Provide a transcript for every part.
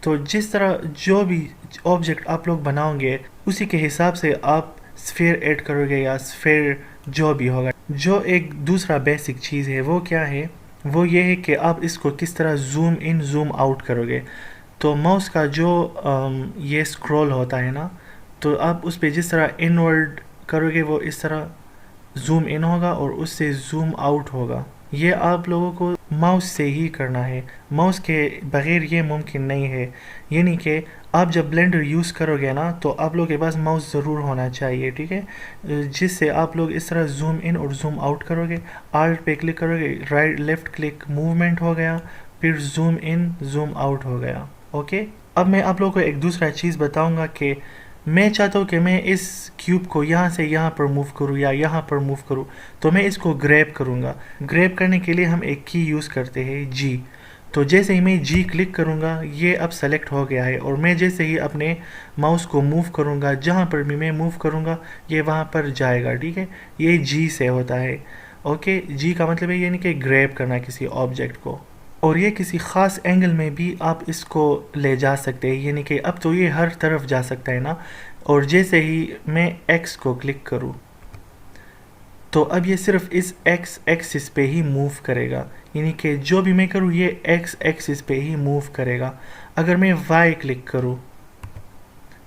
تو جس طرح جو بھی آبجیکٹ آپ لوگ بناؤ گے اسی کے حساب سے آپ اسفیئر ایڈ کرو گے یا اسفیئر جو بھی ہوگا. جو ایک دوسرا بیسک چیز ہے وہ کیا ہے؟ وہ یہ ہے کہ آپ اس کو کس طرح زوم ان زوم آؤٹ کرو گے. تو ماؤس کا جو یہ اسکرول ہوتا ہے نا، تو آپ اس پہ جس طرح انورڈ کرو گے وہ اس طرح زوم ان ہوگا اور اس سے زوم آؤٹ ہوگا. یہ آپ لوگوں کو ماؤس سے ہی کرنا ہے، ماؤس کے بغیر یہ ممکن نہیں ہے. یعنی کہ آپ جب بلینڈر یوز کرو گے نا تو آپ لوگوں کے پاس ماؤس ضرور ہونا چاہیے، ٹھیک ہے، جس سے آپ لوگ اس طرح زوم ان اور زوم آؤٹ کرو گے. آلٹ پہ کلک کرو گے، رائٹ لیفٹ کلک موومنٹ ہو گیا، پھر زوم ان زوم آؤٹ ہو گیا. اوکے، اب میں آپ لوگوں کو ایک دوسرا چیز بتاؤں گا کہ میں چاہتا ہوں کہ میں اس کیوب کو یہاں سے یہاں پر موو کروں یا یہاں پر موو کروں، تو میں اس کو گریب کروں گا. گریب کرنے کے لیے ہم ایک کی یوز کرتے ہیں جی. تو جیسے ہی میں جی کلک کروں گا یہ اب سلیکٹ ہو گیا ہے، اور میں جیسے ہی اپنے ماؤس کو موو کروں گا جہاں پر بھی میں موو کروں گا یہ وہاں پر جائے گا، ٹھیک ہے. یہ جی سے ہوتا ہے. اوکے، جی کا مطلب ہے یعنی کہ گریب کرنا کسی آبجیکٹ کو. اور یہ کسی خاص اینگل میں بھی آپ اس کو لے جا سکتے ہیں، یعنی کہ اب تو یہ ہر طرف جا سکتا ہے نا. اور جیسے ہی میں ایکس کو کلک کروں تو اب یہ صرف اس ایکس ایکسس پہ ہی موو کرے گا، یعنی کہ جو بھی میں کروں یہ ایکس ایکسس پہ ہی موو کرے گا. اگر میں وائی کلک کروں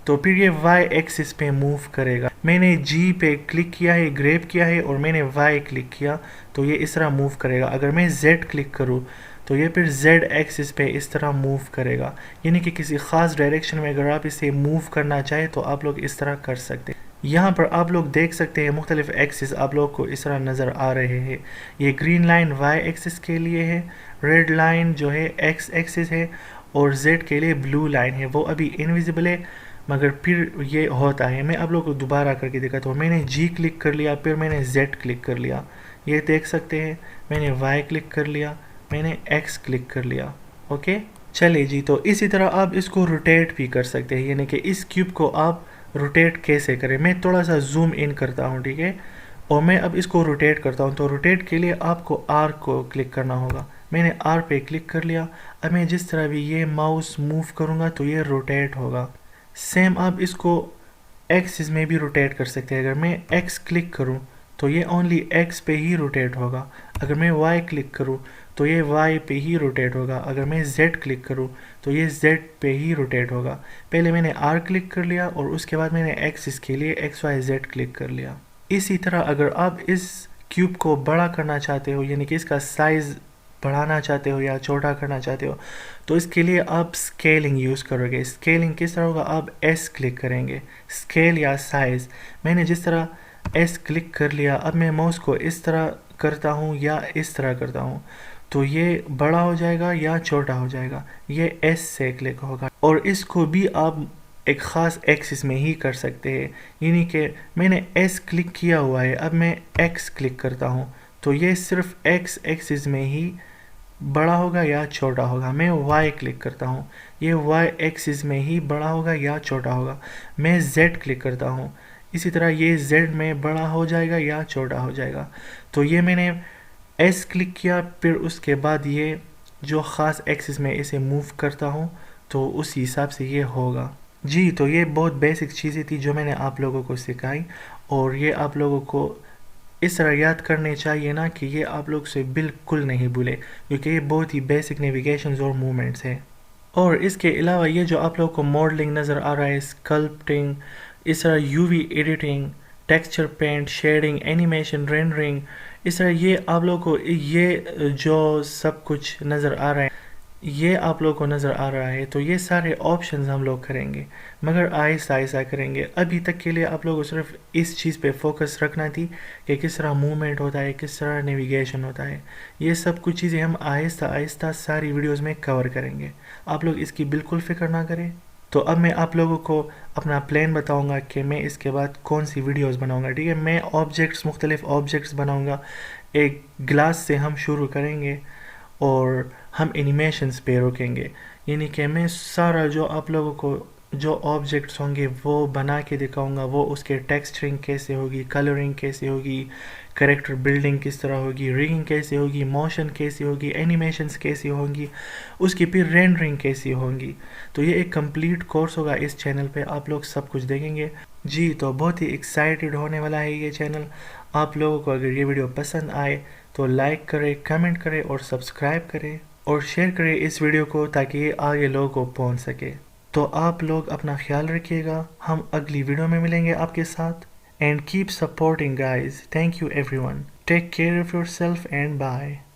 تو پھر یہ وائی ایکسس پہ موو کرے گا. میں نے جی پہ کلک کیا ہے، گریب کیا ہے، اور میں نے وائی کلک کیا تو یہ اس طرح موو کرے گا. اگر میں زیڈ کلک کروں تو یہ پھر زیڈ ایکسس پہ اس طرح موو کرے گا. یعنی کہ کسی خاص ڈائریکشن میں اگر آپ اسے موو کرنا چاہیں تو آپ لوگ اس طرح کر سکتے. یہاں پر آپ لوگ دیکھ سکتے ہیں مختلف ایکسس آپ لوگ کو اس طرح نظر آ رہے ہیں. یہ گرین لائن وائی ایکسس کے لیے ہے، ریڈ لائن جو ہے ایکس ایکسس ہے، اور زیڈ کے لیے بلو لائن ہے. وہ ابھی انویزیبل ہے مگر پھر یہ ہوتا ہے. میں آپ لوگ کو دوبارہ کر کے دکھاتا ہوں. میں نے جی کلک کر لیا، پھر میں نے زیڈ کلک کر لیا، یہ دیکھ سکتے ہیں. میں نے وائی کلک کر لیا، میں نے ایکس کلک کر لیا. اوکے، چلے جی. تو اسی طرح آپ اس کو روٹیٹ بھی کر سکتے ہیں، یعنی کہ اس کیوب کو آپ روٹیٹ کیسے کریں. میں تھوڑا سا زوم ان کرتا ہوں، ٹھیک ہے، اور میں اب اس کو روٹیٹ کرتا ہوں. تو روٹیٹ کے لیے آپ کو آر کو کلک کرنا ہوگا. میں نے آر پہ کلک کر لیا. اب میں جس طرح بھی یہ ماؤس موو کروں گا تو یہ روٹیٹ ہوگا. سیم آپ اس کو ایکسس میں بھی روٹیٹ کر سکتے ہیں. اگر میں ایکس کلک کروں تو یہ اونلی ایکس پہ ہی روٹیٹ ہوگا. اگر میں وائی کلک کروں تو یہ وائی پہ ہی روٹیٹ ہوگا. اگر میں زیڈ کلک کروں تو یہ زیڈ پہ ہی روٹیٹ ہوگا. پہلے میں نے آر کلک کر لیا اور اس کے بعد میں نے ایکسس کے لیے ایکس وائی زیڈ کلک کر لیا. اسی طرح اگر آپ اس کیوب کو بڑا کرنا چاہتے ہو، یعنی کہ اس کا سائز بڑھانا چاہتے ہو یا چھوٹا کرنا چاہتے ہو، تو اس کے لیے آپ اسکیلنگ یوز کرو گے. اسکیلنگ کس طرح ہوگا؟ آپ ایس کلک کریں گے، اسکیل یا سائز. میں نے جس طرح ایس کلک کر لیا، اب میں ماؤس کو اس طرح کرتا ہوں یا اس طرح کرتا ہوں تو یہ بڑا ہو جائے گا یا چھوٹا ہو جائے گا. یہ ایس سے کلک ہوگا. اور اس کو بھی آپ ایک خاص ایکسس میں ہی کر سکتے ہیں، یعنی کہ میں نے ایس کلک کیا ہوا ہے، اب میں ایکس کلک کرتا ہوں تو یہ صرف ایکس ایکسس میں ہی بڑا ہوگا یا چھوٹا ہوگا. میں وائی کلک کرتا ہوں، یہ وائی ایکسس میں ہی بڑا ہوگا یا چھوٹا ہوگا. میں زیڈ کلک کرتا ہوں، اسی طرح یہ زیڈ میں بڑا ہو جائے گا یا چھوٹا ہو جائے گا. تو یہ میں نے ایس کلک کیا، پھر اس کے بعد یہ جو خاص ایکسس میں اسے موو کرتا ہوں تو اس حساب سے یہ ہوگا. جی، تو یہ بہت بیسک چیزیں تھی جو میں نے آپ لوگوں کو سکھائی، اور یہ آپ لوگوں کو اس طرح یاد کرنے چاہیے نا کہ یہ آپ لوگ سے بالکل نہیں بھولے، کیونکہ یہ بہت ہی بیسک نیویگیشنز اور موومنٹس ہیں. اور اس کے علاوہ یہ جو آپ لوگوں کو ماڈلنگ نظر آ رہا ہے، اسکلپٹنگ، اس طرح U V editing, texture paint, shading, animation, rendering, اس طرح یہ آپ لوگوں کو یہ جو سب کچھ نظر آ رہا ہے، یہ آپ لوگوں کو نظر آ رہا ہے، تو یہ سارے آپشنز ہم لوگ کریں گے مگر آہستہ آہستہ کریں گے. ابھی تک کے لیے آپ لوگوں کو صرف اس چیز پہ فوکس رکھنا تھی کہ کس طرح موومنٹ ہوتا ہے، کس طرح نیویگیشن ہوتا ہے. یہ سب کچھ چیزیں ہم آہستہ آہستہ ساری ویڈیوز میں کور کریں گے. آپ لوگ اس کی بالکل فکر نہ کریں. تو اب میں آپ لوگوں کو اپنا پلان بتاؤں گا کہ میں اس کے بعد کون سی ویڈیوز بناؤں گا. ٹھیک ہے، میں مختلف آبجیکٹس بناؤں گا. ایک گلاس سے ہم شروع کریں گے اور ہم اینیمیشنز پہ روکیں گے. یعنی کہ میں سارا جو آپ لوگوں کو جو آبجیکٹس ہوں گے وہ بنا کے دکھاؤں گا. وہ اس کے ٹیکسچرنگ کیسے ہوگی، کلرنگ کیسے ہوگی، کریکٹر بلڈنگ کس طرح ہوگی، ریگنگ کیسے ہوگی، موشن کیسی ہوگی، اینیمیشنز کیسی ہوں گی، اس کی پھر رینڈرنگ کیسی ہوں گی. تو یہ ایک کمپلیٹ کورس ہوگا اس چینل پہ، آپ لوگ سب کچھ دیکھیں گے. جی تو بہت ہی ایکسائٹیڈ ہونے والا ہے یہ چینل. آپ لوگوں کو اگر یہ ویڈیو پسند آئے تو لائک کریں، کمنٹ کریں اور سبسکرائب کریں اور شیئر کریں اس ویڈیو کو تاکہ یہ آگے لوگوں کو پہنچ سکے. تو آپ لوگ اپنا خیال رکھیے گا، ہم اگلی ویڈیو میں ملیں گے آپ کے ساتھ. And keep supporting guys. Thank you everyone. Take care of yourself and bye.